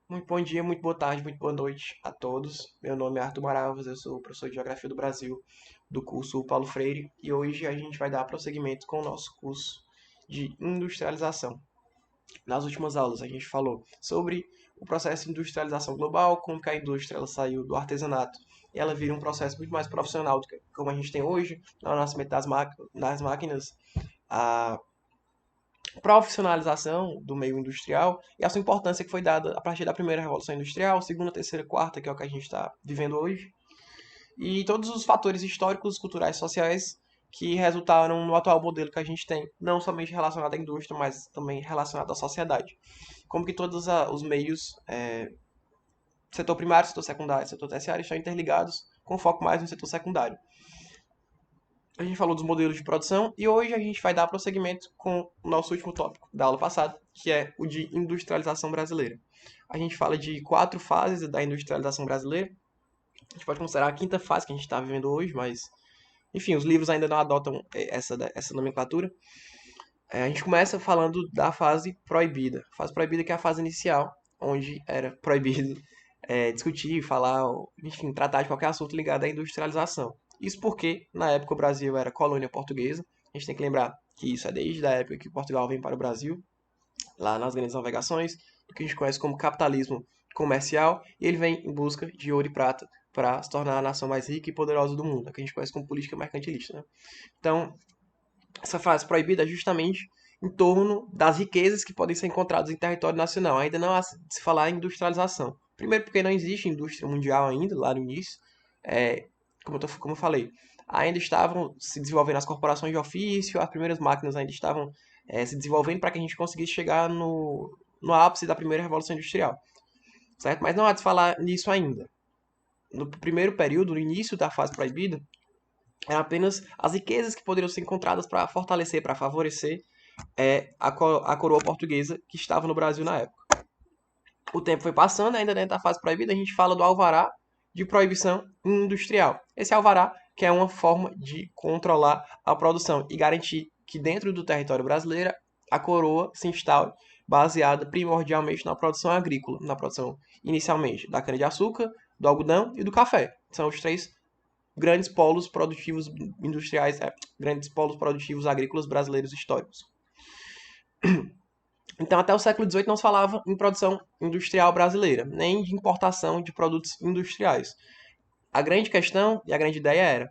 Muito bom dia, muito boa tarde, muito boa noite a todos. Meu nome é Arthur Maravas, eu sou professor de Geografia do Brasil do curso Paulo Freire e hoje a gente vai dar prosseguimento com o nosso curso de industrialização. Nas últimas aulas a gente falou sobre o processo de industrialização global, como que a indústria ela saiu do artesanato e ela vira um processo muito mais profissional do que como a gente tem hoje, no nascimento das máquinas, a profissionalização do meio industrial e a sua importância que foi dada a partir da primeira revolução industrial, segunda, terceira, quarta, que é o que a gente está vivendo hoje, e todos os fatores históricos, culturais e sociais que resultaram no atual modelo que a gente tem, não somente relacionado à indústria, mas também relacionado à sociedade. Como que todos os meios, setor primário, setor secundário, setor terciário, estão interligados, com foco mais no setor secundário. A gente falou dos modelos de produção e hoje a gente vai dar prosseguimento com o nosso último tópico da aula passada, que é o de industrialização brasileira. A gente fala de 4 fases da industrialização brasileira. A gente pode considerar a quinta fase que a gente está vivendo hoje, mas, enfim, os livros ainda não adotam essa nomenclatura. A gente começa falando da fase proibida. A fase proibida que é a fase inicial, onde era proibido discutir, falar, enfim, tratar de qualquer assunto ligado à industrialização. Isso porque, na época, o Brasil era colônia portuguesa. A gente tem que lembrar que isso é desde a época que Portugal vem para o Brasil, lá nas grandes navegações, o que a gente conhece como capitalismo comercial, e ele vem em busca de ouro e prata para se tornar a nação mais rica e poderosa do mundo, o que a gente conhece como política mercantilista. Né? Então, essa fase proibida é justamente em torno das riquezas que podem ser encontradas em território nacional. Ainda não há de se falar em industrialização. Primeiro porque não existe indústria mundial ainda, lá no início. É, como eu falei, ainda estavam se desenvolvendo as corporações de ofício, as primeiras máquinas ainda estavam se desenvolvendo para que a gente conseguisse chegar no ápice da primeira revolução industrial. Certo? Mas não há de se falar nisso ainda. No primeiro período, no início da fase proibida, eram apenas as riquezas que poderiam ser encontradas para fortalecer, para favorecer a coroa portuguesa que estava no Brasil na época. O tempo foi passando, ainda dentro da fase proibida, a gente fala do alvará de proibição industrial. Esse alvará que é uma forma de controlar a produção e garantir que dentro do território brasileiro a coroa se instale baseada primordialmente na produção agrícola, na produção inicialmente da cana-de-açúcar, do algodão e do café. São os três grandes polos produtivos industriais, grandes polos produtivos agrícolas brasileiros históricos. Então, até o século XVIII não se falava em produção industrial brasileira, nem de importação de produtos industriais. A grande questão e a grande ideia era,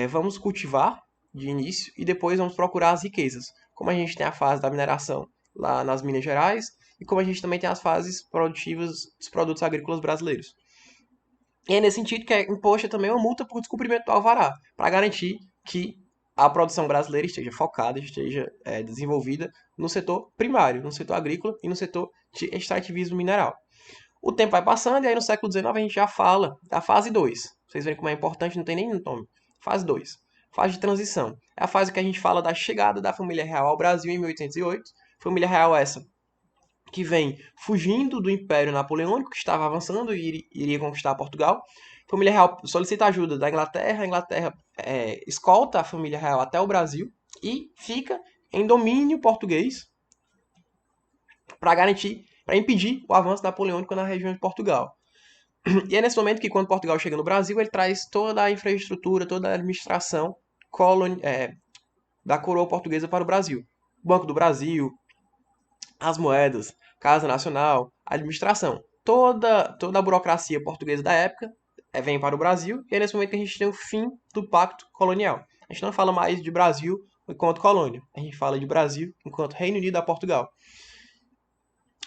vamos cultivar de início e depois vamos procurar as riquezas. Como a gente tem a fase da mineração lá nas Minas Gerais e como a gente também tem as fases produtivas dos produtos agrícolas brasileiros. E é nesse sentido que é imposta também uma multa por descumprimento do alvará, para garantir que a produção brasileira esteja focada, esteja desenvolvida no setor primário, no setor agrícola e no setor de extrativismo mineral. O tempo vai passando e aí no século XIX a gente já fala da fase 2. Vocês veem como é importante, não tem nem nome. Fase 2. Fase de transição. É a fase que a gente fala da chegada da família real ao Brasil em 1808. Família real essa que vem fugindo do Império Napoleônico, que estava avançando e iria conquistar Portugal. A família real solicita ajuda da Inglaterra, a Inglaterra escolta a família real até o Brasil e fica em domínio português para garantir, para impedir o avanço napoleônico na região de Portugal. E é nesse momento que, quando Portugal chega no Brasil, ele traz toda a infraestrutura, toda a administração da coroa portuguesa para o Brasil. O Banco do Brasil, as moedas, Casa Nacional, a administração. Toda a burocracia portuguesa da época vem para o Brasil e é nesse momento que a gente tem o fim do pacto colonial. A gente não fala mais de Brasil enquanto colônia, a gente fala de Brasil enquanto Reino Unido a Portugal.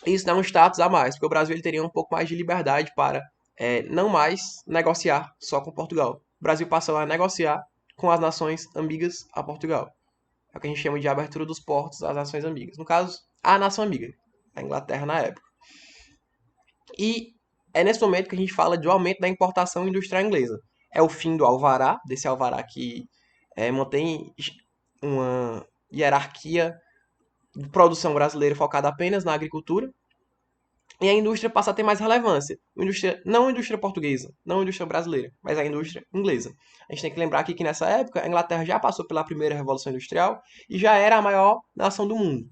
Isso dá um status a mais, porque o Brasil ele teria um pouco mais de liberdade para não mais negociar só com Portugal. O Brasil passou a negociar com as nações amigas a Portugal. É o que a gente chama de abertura dos portos às nações amigas. No caso, a nação amiga, a Inglaterra na época. E é nesse momento que a gente fala de um aumento da importação industrial inglesa. É o fim do alvará, desse alvará que mantém uma hierarquia de produção brasileira focada apenas na agricultura. E a indústria passa a ter mais relevância. Não a indústria portuguesa, não a indústria brasileira, mas a indústria inglesa. A gente tem que lembrar aqui que nessa época a Inglaterra já passou pela primeira Revolução Industrial e já era a maior nação do mundo,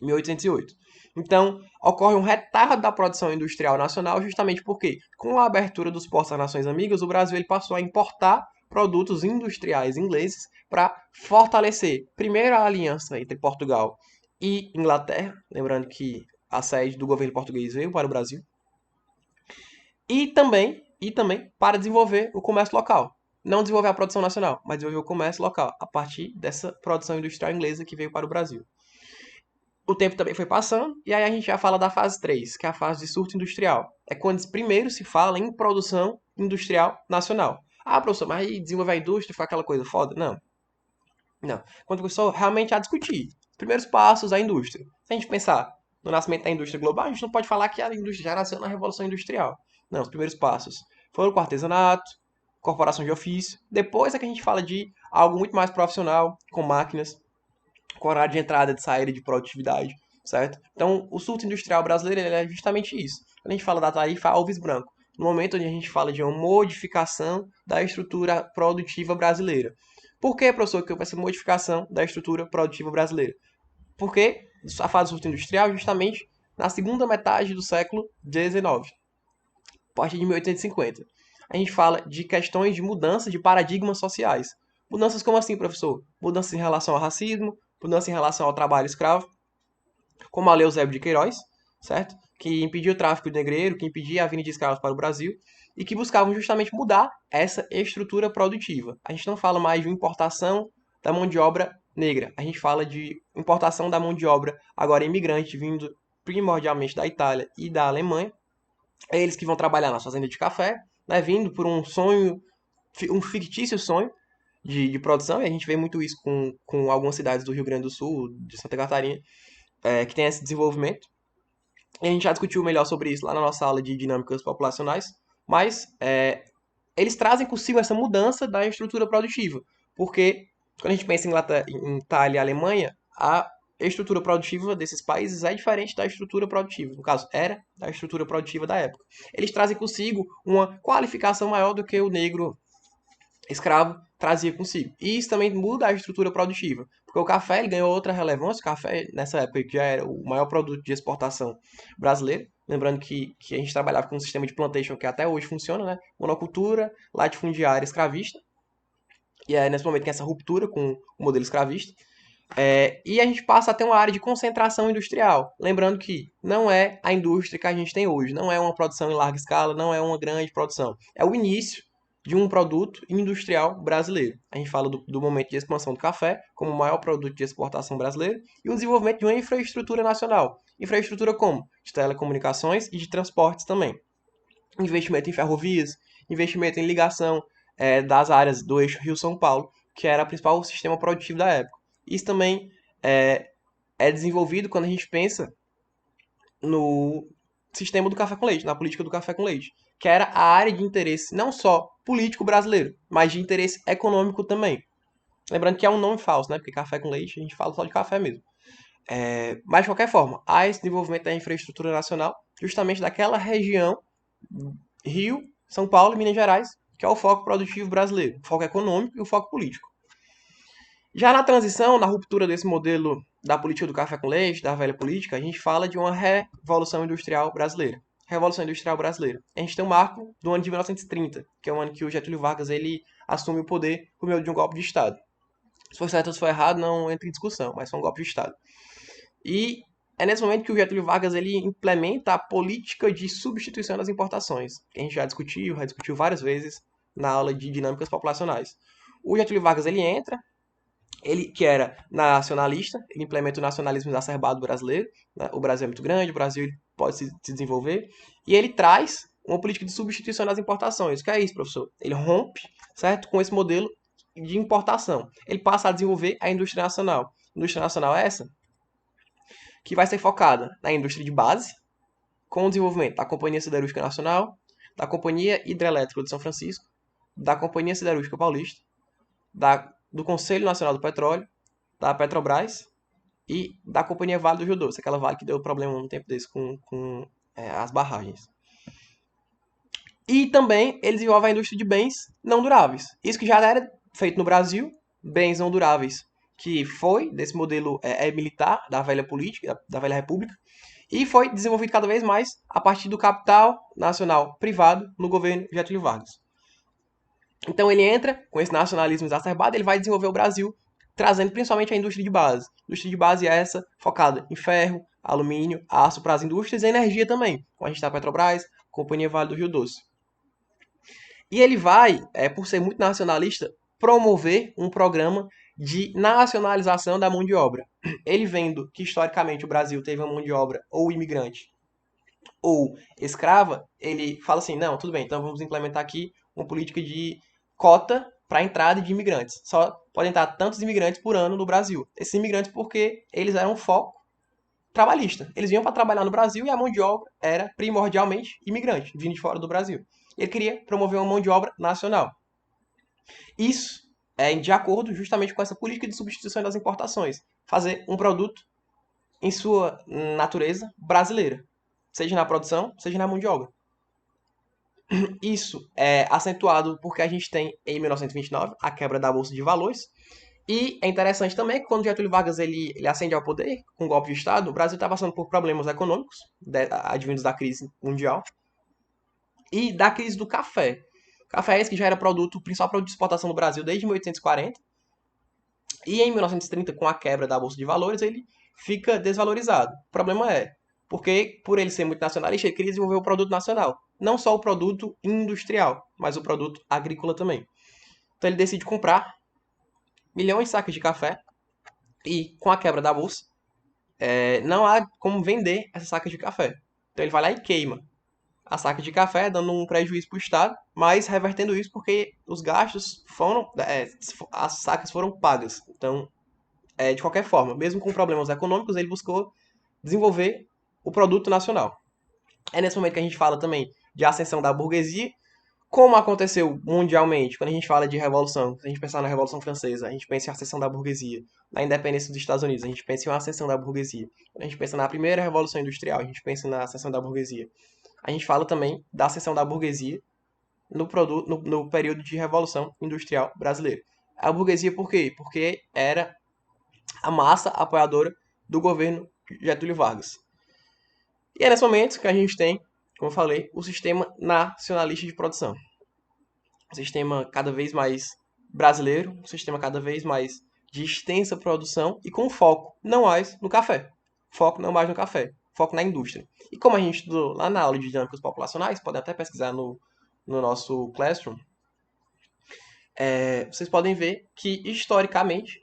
em 1808. Então, ocorre um retardo da produção industrial nacional justamente porque, com a abertura dos portos às nações amigas, o Brasil ele passou a importar produtos industriais ingleses para fortalecer, primeiro, a aliança entre Portugal e Inglaterra, lembrando que a sede do governo português veio para o Brasil, e também para desenvolver o comércio local. Não desenvolver a produção nacional, mas desenvolver o comércio local, a partir dessa produção industrial inglesa que veio para o Brasil. O tempo também foi passando, e aí a gente já fala da fase 3, que é a fase de surto industrial. É quando primeiro se fala em produção industrial nacional. Ah, professor, mas aí desenvolver a indústria foi aquela coisa foda? Não, não. Quando começou realmente a discutir os primeiros passos da indústria. Se a gente pensar no nascimento da indústria global, a gente não pode falar que a indústria já nasceu na Revolução Industrial. Não, os primeiros passos foram com o artesanato, corporação de ofício. Depois é que a gente fala de algo muito mais profissional, com máquinas, com horário de entrada, de saída, de produtividade, certo? Então, o surto industrial brasileiro ele é justamente isso. Quando a gente fala da tarifa Alves Branco, no momento onde a gente fala de uma modificação da estrutura produtiva brasileira. Por que, professor, que houve essa modificação da estrutura produtiva brasileira? Porque a fase do surto industrial é justamente na segunda metade do século XIX, a partir de 1850. A gente fala de questões de mudança de paradigmas sociais. Mudanças como assim, professor? Mudanças em relação ao racismo, mudança em relação ao trabalho escravo, como a Lei Eusébio de Queiroz, certo? Que impedia o tráfico de negreiro, que impedia a vinda de escravos para o Brasil e que buscavam justamente mudar essa estrutura produtiva. A gente não fala mais de importação da mão de obra negra, a gente fala de importação da mão de obra agora imigrante vindo primordialmente da Itália e da Alemanha. É eles que vão trabalhar na fazenda de café, né, vindo por um sonho, um fictício sonho de produção, e a gente vê muito isso com algumas cidades do Rio Grande do Sul, de Santa Catarina, que tem esse desenvolvimento. E a gente já discutiu melhor sobre isso lá na nossa aula de dinâmicas populacionais, mas eles trazem consigo essa mudança da estrutura produtiva, porque quando a gente pensa em Itália e Alemanha, a estrutura produtiva desses países é diferente da estrutura produtiva, no caso, era da estrutura produtiva da época. Eles trazem consigo uma qualificação maior do que o negro escravo trazia consigo. E isso também muda a estrutura produtiva, porque o café ele ganhou outra relevância. O café, nessa época, que já era o maior produto de exportação brasileiro. Lembrando que a gente trabalhava com um sistema de plantation que até hoje funciona, né? Monocultura, latifundiária, escravista. E é nesse momento que essa ruptura com o modelo escravista. E a gente passa a ter uma área de concentração industrial. Lembrando que não é a indústria que a gente tem hoje, não é uma produção em larga escala, não é uma grande produção. É o início de um produto industrial brasileiro. A gente fala do momento de expansão do café como o maior produto de exportação brasileiro e o desenvolvimento de uma infraestrutura nacional. Infraestrutura como? De telecomunicações e de transportes também. Investimento em ferrovias, investimento em ligação das áreas do eixo Rio-São Paulo, que era o principal sistema produtivo da época. Isso também é desenvolvido quando a gente pensa no sistema do café com leite, na política do café com leite, que era a área de interesse não só político brasileiro, mas de interesse econômico também. Lembrando que é um nome falso, né? Porque café com leite a gente fala só de café mesmo. Mas de qualquer forma, há esse desenvolvimento da infraestrutura nacional, justamente daquela região, Rio, São Paulo e Minas Gerais, que é o foco produtivo brasileiro, o foco econômico e o foco político. Já na transição, na ruptura desse modelo da política do café com leite, da velha política, a gente fala de uma revolução industrial brasileira. Revolução Industrial Brasileira. A gente tem um marco do ano de 1930, que é o ano que o Getúlio Vargas ele assume o poder por meio de um golpe de Estado. Se foi certo ou se foi errado, não entra em discussão, mas foi um golpe de Estado. E é nesse momento que o Getúlio Vargas ele implementa a política de substituição das importações, que a gente já discutiu várias vezes na aula de dinâmicas populacionais. O Getúlio Vargas ele entra, ele que era nacionalista, ele implementa o nacionalismo exacerbado brasileiro, né? O Brasil é muito grande, o Brasil pode se desenvolver, e ele traz uma política de substituição das importações. O que é isso, professor? Ele rompe, certo, com esse modelo de importação. Ele passa a desenvolver a indústria nacional. A indústria nacional é essa? Que vai ser focada na indústria de base, com o desenvolvimento da Companhia Siderúrgica Nacional, da Companhia Hidrelétrica de São Francisco, da Companhia Siderúrgica Paulista, do Conselho Nacional do Petróleo, da Petrobras e da Companhia Vale do Rio Doce, aquela vale que deu problema um tempo desse com as barragens. E também ele desenvolve a indústria de bens não duráveis. Isso que já era feito no Brasil, bens não duráveis, que foi desse modelo militar, da velha política, da velha república, E foi desenvolvido cada vez mais a partir do capital nacional privado no governo Getúlio Vargas. Então ele entra com esse nacionalismo exacerbado, ele vai desenvolver o Brasil, trazendo principalmente a indústria de base. A indústria de base é essa, focada em ferro, alumínio, aço para as indústrias e energia também, como a gente está a Petrobras, Companhia Vale do Rio Doce. E ele vai, por ser muito nacionalista, promover um programa de nacionalização da mão de obra. Ele vendo que historicamente o Brasil teve uma mão de obra ou imigrante ou escrava, ele fala assim, não, tudo bem, então vamos implementar aqui uma política de cota para a entrada de imigrantes. Só podem entrar tantos imigrantes por ano no Brasil. Esses imigrantes porque eles eram um foco trabalhista. Eles vinham para trabalhar no Brasil e a mão de obra era primordialmente imigrante, vindo de fora do Brasil. Ele queria promover uma mão de obra nacional. Isso é de acordo justamente com essa política de substituição das importações. Fazer um produto em sua natureza brasileira. Seja na produção, seja na mão de obra. Isso é acentuado porque a gente tem, em 1929, a quebra da Bolsa de Valores. E é interessante também que quando Getúlio Vargas ele ascende ao poder, com um golpe de Estado, o Brasil está passando por problemas econômicos, advindos da crise mundial, e da crise do café. Café é esse que já era produto, principal produto de exportação do Brasil desde 1840. E em 1930, com a quebra da Bolsa de Valores, ele fica desvalorizado. O problema é, porque por ele ser muito nacionalista, ele queria desenvolver o produto nacional. Não só o produto industrial, mas o produto agrícola também. Então ele decide comprar milhões de sacas de café e com a quebra da bolsa, não há como vender essas sacas de café. Então ele vai lá e queima a saca de café, dando um prejuízo para o Estado, mas revertendo isso porque os gastos foram, as sacas foram pagas. Então, de qualquer forma, mesmo com problemas econômicos, ele buscou desenvolver o produto nacional. É nesse momento que a gente fala também de ascensão da burguesia, como aconteceu mundialmente, quando a gente fala de revolução, se a gente pensar na Revolução Francesa, a gente pensa em ascensão da burguesia. Na independência dos Estados Unidos, a gente pensa em uma ascensão da burguesia. Quando a gente pensa na primeira Revolução Industrial, a gente pensa na ascensão da burguesia. A gente fala também da ascensão da burguesia no período de Revolução Industrial brasileira. A burguesia por quê? Porque era a massa apoiadora do governo Getúlio Vargas. E é nesse momento que a gente tem, como eu falei, o sistema nacionalista de produção. Um sistema cada vez mais brasileiro, um sistema cada vez mais de extensa produção e com foco não mais no café. Foco não mais no café, foco na indústria. E como a gente estudou lá na aula de dinâmicas populacionais, podem até pesquisar no nosso Classroom, vocês podem ver que historicamente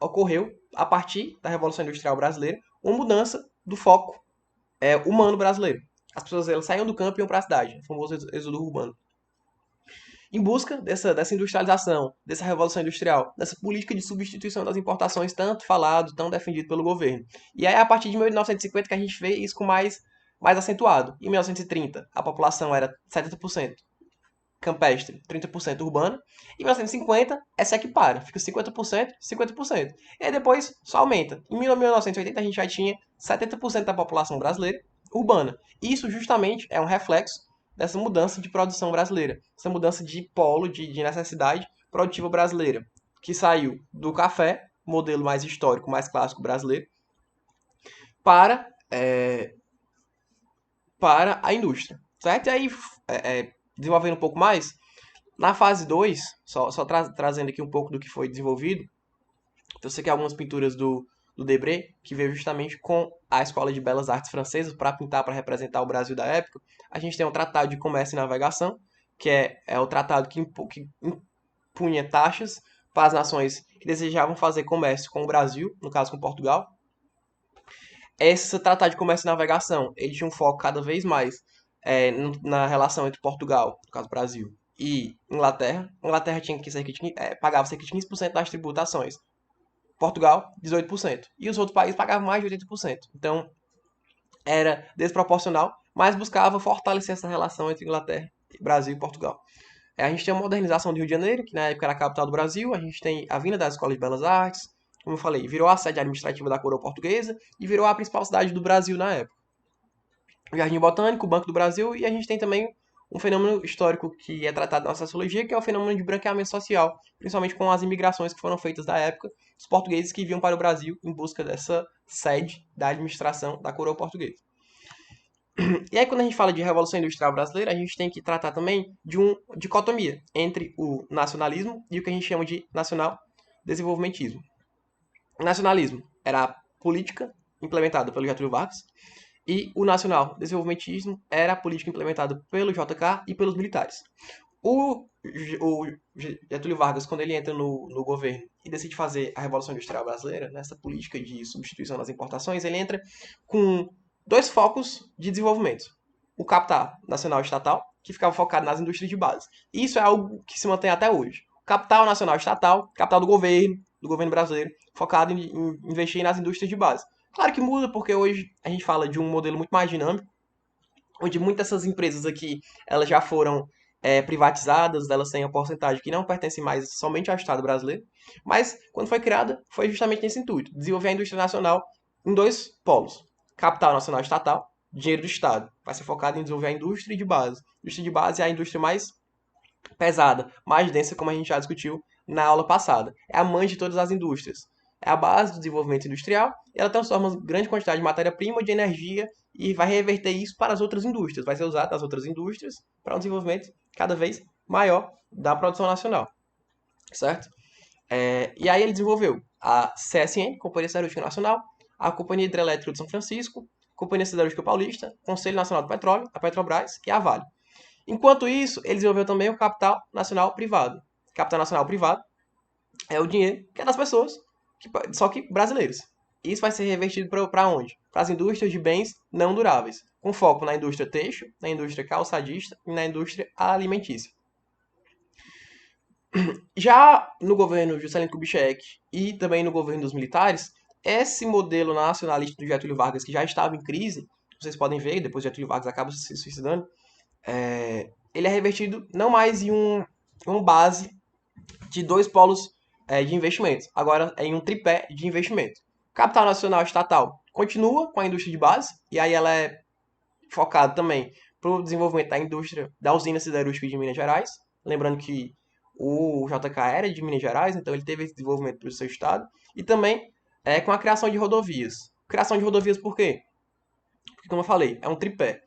ocorreu, a partir da Revolução Industrial Brasileira, uma mudança do foco humano brasileiro. As pessoas elas saíam do campo e iam para a cidade, o famoso êxodo urbano. Em busca dessa industrialização, dessa revolução industrial, dessa política de substituição das importações, tanto falado, tão defendido pelo governo. E aí, a partir de 1950, que a gente vê isso com mais acentuado. Em 1930, a população era 70% campestre, 30% urbana. Em 1950, essa equipara, fica 50%, 50%. E aí depois só aumenta. Em 1980, a gente já tinha 70% da população brasileira urbana. Isso justamente é um reflexo dessa mudança de produção brasileira, essa mudança de polo, de necessidade produtiva brasileira, que saiu do café, modelo mais histórico, mais clássico brasileiro, para a indústria, certo? E aí, desenvolvendo um pouco mais, na fase 2, trazendo aqui um pouco do que foi desenvolvido, eu sei que algumas pinturas do Debré, que veio justamente com a Escola de Belas Artes Francesa para pintar, para representar o Brasil da época. A gente tem um Tratado de Comércio e Navegação, que é o tratado que impunha taxas para as nações que desejavam fazer comércio com o Brasil, no caso com Portugal. Esse Tratado de Comércio e Navegação, ele tinha um foco cada vez mais na relação entre Portugal, no caso Brasil, e Inglaterra. A Inglaterra tinha que pagava cerca de 15% das tributações. Portugal, 18%. E os outros países pagavam mais de 80%. Então, era desproporcional, mas buscava fortalecer essa relação entre Inglaterra, Brasil e Portugal. A gente tem a modernização do Rio de Janeiro, que na época era a capital do Brasil. A gente tem a vinda das escolas de belas artes. Como eu falei, virou a sede administrativa da coroa portuguesa e virou a principal cidade do Brasil na época. O Jardim Botânico, o Banco do Brasil, e a gente tem também um fenômeno histórico que é tratado na sociologia, que é o fenômeno de branqueamento social, principalmente com as imigrações que foram feitas da época, os portugueses que vinham para o Brasil em busca dessa sede da administração da coroa portuguesa. E aí, quando a gente fala de Revolução Industrial Brasileira, a gente tem que tratar também de uma dicotomia entre o nacionalismo e o que a gente chama de nacional-desenvolvimentismo. O nacionalismo era a política implementada pelo Getúlio Vargas, e o nacional-desenvolvimentismo era a política implementada pelo JK e pelos militares. O Getúlio Vargas, quando ele entra no governo e decide fazer a Revolução Industrial Brasileira, nessa política de substituição das importações, ele entra com dois focos de desenvolvimento. O capital nacional estatal, que ficava focado nas indústrias de base. E isso é algo que se mantém até hoje. O capital nacional estatal, capital do governo brasileiro, focado em investir nas indústrias de base. Claro que muda, porque hoje a gente fala de um modelo muito mais dinâmico, onde muitas dessas empresas aqui, elas já foram privatizadas, elas têm uma porcentagem que não pertence mais somente ao Estado brasileiro, mas quando foi criada, foi justamente nesse intuito, desenvolver a indústria nacional em dois polos. Capital nacional estatal, dinheiro do Estado, vai ser focado em desenvolver a indústria de base. A indústria de base é a indústria mais pesada, mais densa, como a gente já discutiu na aula passada. É a mãe de todas as indústrias. É a base do desenvolvimento industrial e ela transforma uma grande quantidade de matéria-prima, de energia e vai reverter isso para as outras indústrias. Vai ser usado nas outras indústrias para um desenvolvimento cada vez maior da produção nacional. Certo? E aí ele desenvolveu a CSN, Companhia Siderúrgica Nacional, a Companhia Hidrelétrica de São Francisco, Companhia Siderúrgica Paulista, Conselho Nacional do Petróleo, a Petrobras e a Vale. Enquanto isso, ele desenvolveu também o capital nacional privado. Capital nacional privado é o dinheiro que é das pessoas, só que brasileiros. Isso vai ser revertido para onde? Para as indústrias de bens não duráveis, com foco na indústria têxtil, na indústria calçadista e na indústria alimentícia. Já no governo Juscelino Kubitschek e também no governo dos militares, esse modelo nacionalista do Getúlio Vargas, que já estava em crise, vocês podem ver, depois Getúlio Vargas acaba se suicidando, ele é revertido não mais em uma base de dois polos de investimento, agora é em um tripé de investimento. Capital nacional estatal continua com a indústria de base, e aí ela é focada também para o desenvolvimento da indústria da usina siderúrgica de Minas Gerais, lembrando que o JK era de Minas Gerais, então ele teve esse desenvolvimento para o seu estado, e também com a criação de rodovias. Criação de rodovias por quê? Porque, como eu falei, é um tripé.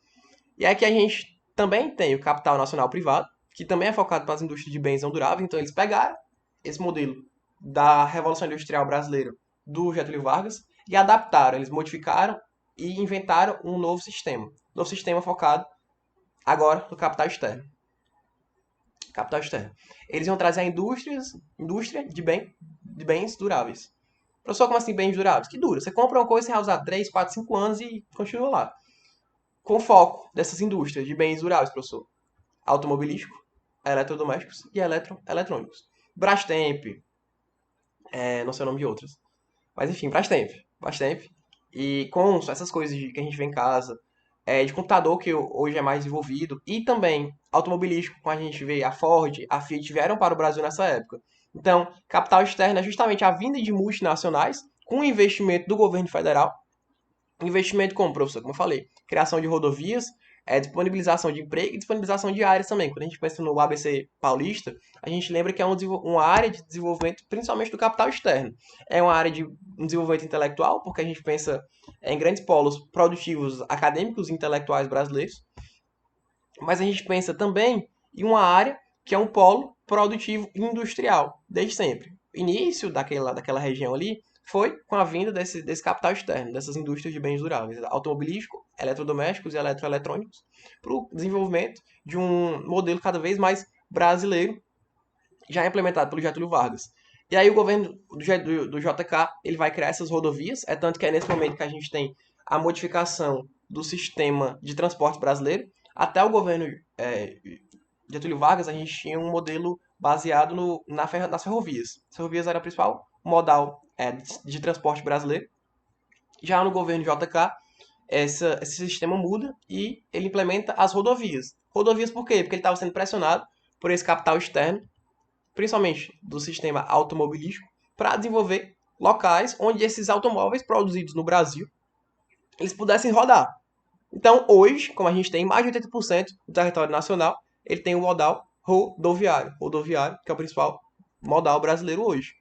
E aqui a gente também tem o capital nacional privado, que também é focado para as indústrias de bens não duráveis, então eles pegaram esse modelo da Revolução Industrial Brasileira do Getúlio Vargas e adaptaram, eles modificaram e inventaram um novo sistema. Um novo sistema focado agora no capital externo. Capital externo. Eles vão trazer a indústria de bens duráveis. Professor, como assim bens duráveis? Que dura. Você compra uma coisa, você vai usar 3, 4, 5 anos e continua lá. Com foco dessas indústrias de bens duráveis, professor. Automobilístico, eletrodomésticos e eletrônicos. Brastemp, não sei o nome de outras. Mas enfim, Brastemp. E com essas coisas que a gente vê em casa, de computador que hoje é mais desenvolvido, e também automobilístico, como a gente vê a Ford, a Fiat vieram para o Brasil nessa época. Então, capital externo é justamente a vinda de multinacionais com investimento do governo federal. Investimento como, professor, como eu falei, criação de rodovias, disponibilização de emprego e disponibilização de áreas também. Quando a gente pensa no ABC Paulista, a gente lembra que é uma área de desenvolvimento, principalmente do capital externo. É uma área de um desenvolvimento intelectual, porque a gente pensa em grandes polos produtivos acadêmicos e intelectuais brasileiros, mas a gente pensa também em uma área que é um polo produtivo industrial, desde sempre. O início daquela região ali foi com a vinda desse capital externo, dessas indústrias de bens duráveis, automobilístico, eletrodomésticos e eletroeletrônicos, para o desenvolvimento de um modelo cada vez mais brasileiro, já implementado pelo Getúlio Vargas. E aí o governo do JK ele vai criar essas rodovias, tanto que é nesse momento que a gente tem a modificação do sistema de transporte brasileiro. Até o governo Getúlio Vargas, a gente tinha um modelo baseado nas ferrovias. As ferrovias era o principal modal de transporte brasileiro. Já no governo JK, esse sistema muda e ele implementa as rodovias. Rodovias por quê? Porque ele estava sendo pressionado por esse capital externo, principalmente do sistema automobilístico, para desenvolver locais onde esses automóveis produzidos no Brasil eles pudessem rodar. Então, hoje, como a gente tem mais de 80% do território nacional, ele tem o modal rodoviário, que é o principal modal brasileiro hoje,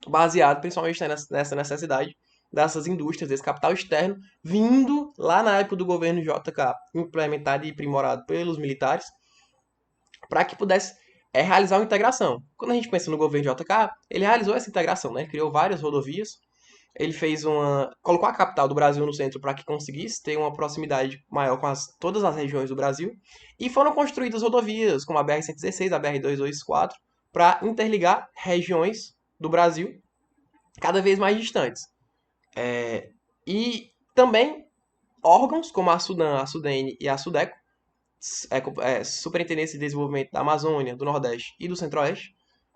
baseado principalmente nessa necessidade dessas indústrias, desse capital externo, vindo lá na época do governo JK, implementado e aprimorado pelos militares, para que pudesse realizar uma integração. Quando a gente pensa no governo JK, ele realizou essa integração, né? Criou várias rodovias, ele colocou a capital do Brasil no centro para que conseguisse ter uma proximidade maior com todas as regiões do Brasil, e foram construídas rodovias como a BR-116, a BR-224, para interligar regiões do Brasil cada vez mais distantes. E também órgãos como a Sudan, a Sudene e a Sudeco, Superintendência de Desenvolvimento da Amazônia, do Nordeste e do Centro-Oeste,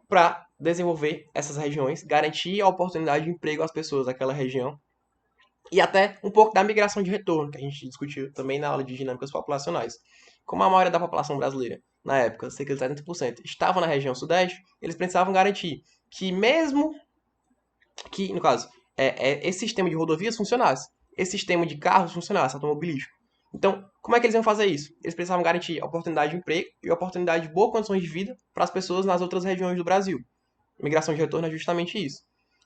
para desenvolver essas regiões, garantir a oportunidade de emprego às pessoas daquela região e até um pouco da migração de retorno, que a gente discutiu também na aula de dinâmicas populacionais. Como a maioria da população brasileira, na época, cerca de 70%, estava na região sudeste, eles precisavam garantir que mesmo que, no caso, esse sistema de rodovias funcionasse, esse sistema de carros funcionasse, automobilístico. Então, como é que eles iam fazer isso? Eles precisavam garantir oportunidade de emprego e oportunidade de boas condições de vida para as pessoas nas outras regiões do Brasil. Migração de retorno é justamente isso.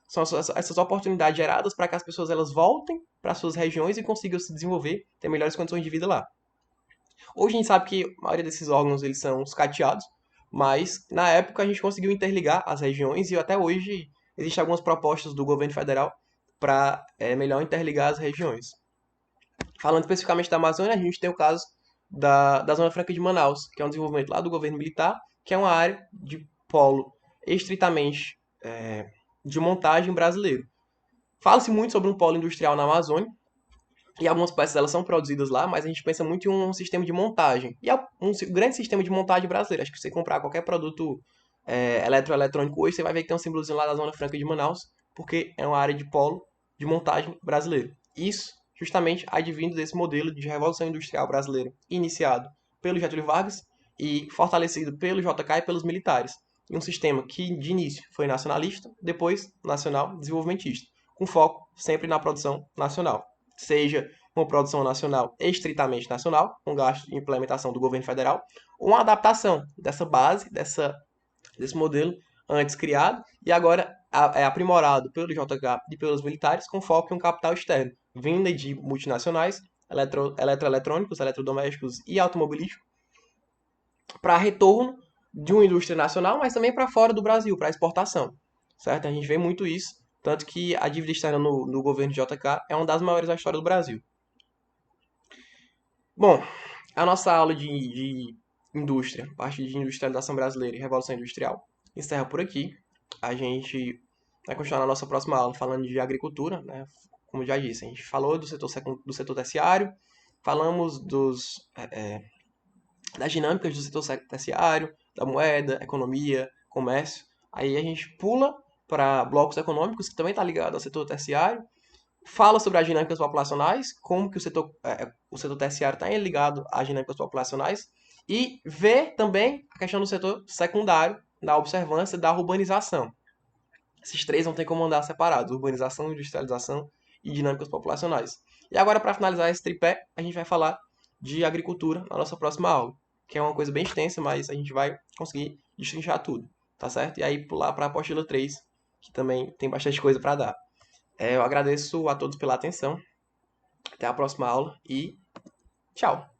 São essas oportunidades geradas para que as pessoas elas voltem para suas regiões e consigam se desenvolver, ter melhores condições de vida lá. Hoje a gente sabe que a maioria desses órgãos eles são sucateados, mas na época a gente conseguiu interligar as regiões e até hoje existem algumas propostas do governo federal para melhor interligar as regiões. Falando especificamente da Amazônia, a gente tem o caso da Zona Franca de Manaus, que é um desenvolvimento lá do governo militar, que é uma área de polo estritamente de montagem brasileiro. Fala-se muito sobre um polo industrial na Amazônia, e algumas peças elas são produzidas lá, mas a gente pensa muito em um sistema de montagem. E é um grande sistema de montagem brasileiro. Acho que se você comprar qualquer produto eletroeletrônico hoje, você vai ver que tem um símbolozinho lá da Zona Franca de Manaus, porque é uma área de polo de montagem brasileiro. Isso justamente advindo desse modelo de revolução industrial brasileira, iniciado pelo Getúlio Vargas e fortalecido pelo JK e pelos militares. E um sistema que, de início, foi nacionalista, depois nacional desenvolvimentista, com foco sempre na produção nacional. Seja uma produção nacional estritamente nacional, com gasto de implementação do governo federal, ou uma adaptação dessa base, desse modelo antes criado e agora aprimorado pelo JK e pelos militares, com foco em um capital externo, vinda de multinacionais, eletroeletrônicos, eletrodomésticos e automobilísticos, para retorno de uma indústria nacional, mas também para fora do Brasil, para exportação. Certo? A gente vê muito isso, tanto que a dívida externa no governo de JK é uma das maiores da história do Brasil. Bom, a nossa aula de indústria, parte de industrialização brasileira e revolução industrial, encerra por aqui. A gente vai continuar na nossa próxima aula falando de agricultura, né? Como já disse, a gente falou do setor terciário, falamos das dinâmicas do setor terciário, da moeda, economia, comércio. Aí a gente pula para blocos econômicos, que também está ligado ao setor terciário, fala sobre as dinâmicas populacionais, como que o setor terciário está ligado às dinâmicas populacionais, e vê também a questão do setor secundário, da observância da urbanização. Esses três vão ter como andar separados: urbanização, industrialização e dinâmicas populacionais. E agora, para finalizar esse tripé, a gente vai falar de agricultura na nossa próxima aula, que é uma coisa bem extensa, mas a gente vai conseguir destrinchar tudo, tá certo? E aí pular para a apostila 3, que também tem bastante coisa para dar. Eu agradeço a todos pela atenção. Até a próxima aula e tchau!